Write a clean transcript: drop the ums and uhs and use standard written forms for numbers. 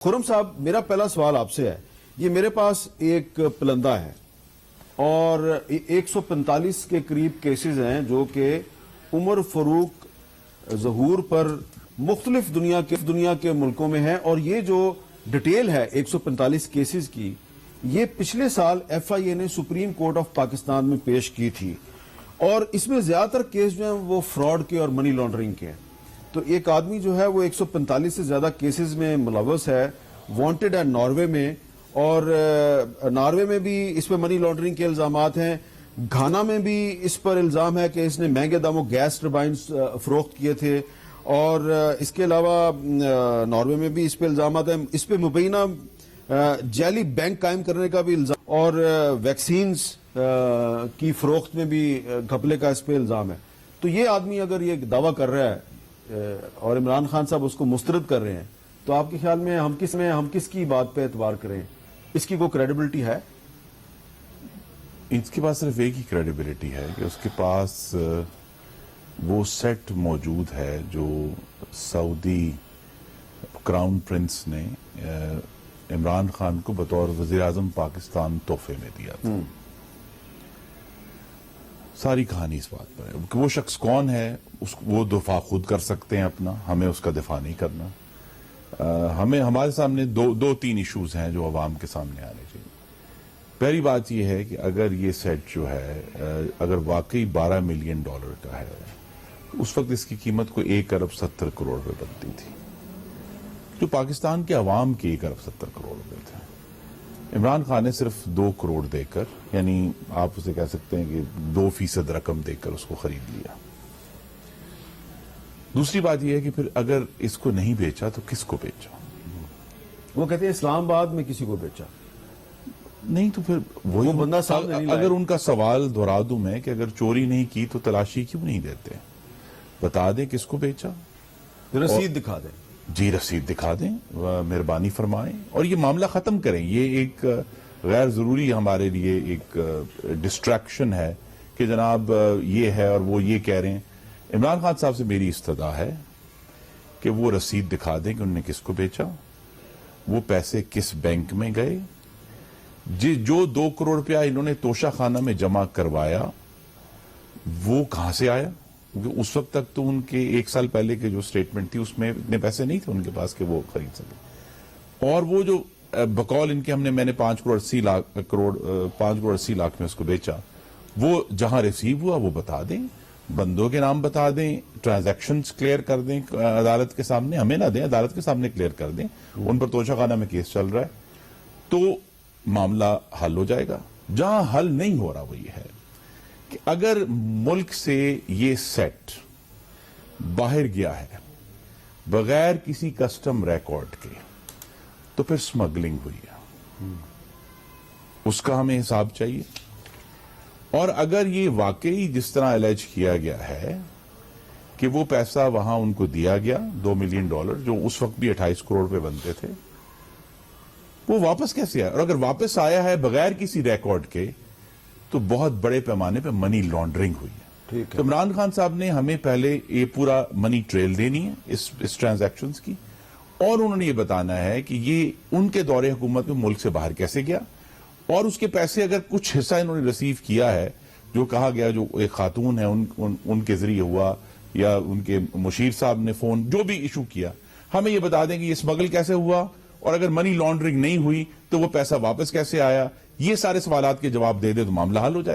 खुर्रम साहब, मेरा पहला सवाल आपसे है। ये मेरे पास एक पलंदा है और 145 के करीब केसेस हैं जो कि उमर फरूक ज़हूर पर मुख्तलिफ दुनिया के मुल्कों में है। और ये जो डिटेल है 145 केसेस की, ये पिछले साल FIA ने सुप्रीम कोर्ट ऑफ पाकिस्तान में पेश की थी और इसमें ज्यादातर केस जो हैं वो फ्रॉड के और मनी लॉन्ड्रिंग के हैं। तो एक आदमी जो है वो 145 से ज्यादा केसेस में मुलव्वस है, वांटेड है नॉर्वे में, और नॉर्वे में भी इस पर मनी लॉन्ड्रिंग के इल्जामात हैं। घाना में भी इस पर इल्जाम है कि इसने महंगे दामों गैस टरबाइंस फरोख्त किए थे, और इसके अलावा नॉर्वे में भी इस पर इल्जामात हैं। इस पर मुबैना जैली बैंक कायम करने का भी इल्जाम, और वैक्सीन्स की फरोख्त में भी घपले का इस पर इल्जाम है। तो ये आदमी अगर ये दावा कर रहा है और इमरान खान साहब उसको मुस्तरद कर रहे हैं, तो आपके ख्याल में हम किसकी बात पे एतबार करें? इसकी कोई क्रेडिबिलिटी है? इसके पास सिर्फ एक ही क्रेडिबिलिटी है कि उसके पास वो सेट मौजूद है जो सऊदी क्राउन प्रिंस ने इमरान खान को बतौर वजीर आजम पाकिस्तान तोहफे में दिया था। सारी कहानी इस बात पर है कि वो शख्स कौन है, वो दफा खुद कर सकते हैं अपना, हमें उसका दिफा नहीं करना। हमें हमारे सामने दो तीन इश्यूज हैं जो अवाम के सामने आने चाहिए। पहली बात यह है कि अगर ये सेट जो है अगर वाकई $12 मिलियन का है, उस वक्त इसकी कीमत को 1 अरब 70 करोड़ रुपए बनती थी, जो पाकिस्तान के अवाम के 1 अरब 70 करोड़ रुपए थे। इमरान खान ने सिर्फ 2 करोड़ देकर, यानी आप उसे कह सकते हैं कि 2% रकम देकर उसको खरीद लिया। दूसरी बात यह है कि फिर अगर इसको नहीं बेचा तो किसको बेचा? वो कहते हैं इस्लामाबाद में किसी को बेचा नहीं, तो फिर वही बंदा सामने नहीं अगर उनका सवाल दोहरा दूं मैं कि अगर चोरी नहीं की तो तलाशी क्यों नहीं देते? बता दें किसको बेचा, रसीद दिखा दें। जी, रसीद दिखा दें, मेहरबानी फरमाएं और ये मामला खत्म करें। ये एक गैर जरूरी हमारे लिए एक डिस्ट्रैक्शन है कि जनाब ये है और वो ये कह रहे हैं। इमरान खान साहब से मेरी इस्तदा है कि वो रसीद दिखा दें कि उन्होंने किसको बेचा, वो पैसे किस बैंक में गए, जो 2 करोड़ रुपया इन्होंने तोशा खाना में जमा करवाया वो कहां से आया, क्योंकि उस वक्त तक तो उनके 1 साल पहले के जो स्टेटमेंट थी उसमें इतने पैसे नहीं थे उनके पास कि वो खरीद सके। और वो जो बकौल इनके मैंने 5 करोड़ 80 लाख में उसको बेचा, वो जहां रिसीव हुआ वो बता दें, बंदों के नाम बता दें, ट्रांजैक्शंस क्लियर कर दें अदालत के सामने, हमें ना दें, अदालत के सामने क्लियर कर दें। उन पर तोशाखाना में केस चल रहा है तो मामला हल हो जाएगा। जहां हल नहीं हो रहा वो ये है कि अगर मुल्क से ये सेट बाहर गया है बगैर किसी कस्टम रिकॉर्ड के, तो फिर स्मगलिंग हुई है, उसका हमें हिसाब चाहिए। और अगर ये वाकई जिस तरह एलेज किया गया है कि वो पैसा वहां उनको दिया गया $2 मिलियन, जो उस वक्त भी 28 करोड़ रुपए बनते थे, वो वापस कैसे आया? और अगर वापस आया है बगैर किसी रिकॉर्ड के, तो बहुत बड़े पैमाने पे मनी लॉन्ड्रिंग हुई है। तो इमरान खान साहब ने हमें पहले ये पूरा मनी ट्रेल देनी है इस ट्रांजैक्शंस की, और उन्होंने ये बताना है कि ये उनके दौरे हुकूमत में मुल्क से बाहर कैसे गया, और उसके पैसे अगर कुछ हिस्सा इन्होंने रिसीव किया है, जो कहा गया जो एक खातून है उनके जरिए हुआ, या उनके मुशीर साहब ने फोन, जो भी इशू किया, हमें ये बता दें कि ये स्मगल कैसे हुआ, और अगर मनी लॉन्ड्रिंग नहीं हुई तो वो पैसा वापस कैसे आया। ये सारे सवालात के जवाब दे दे तो मामला हल हो जाएगा।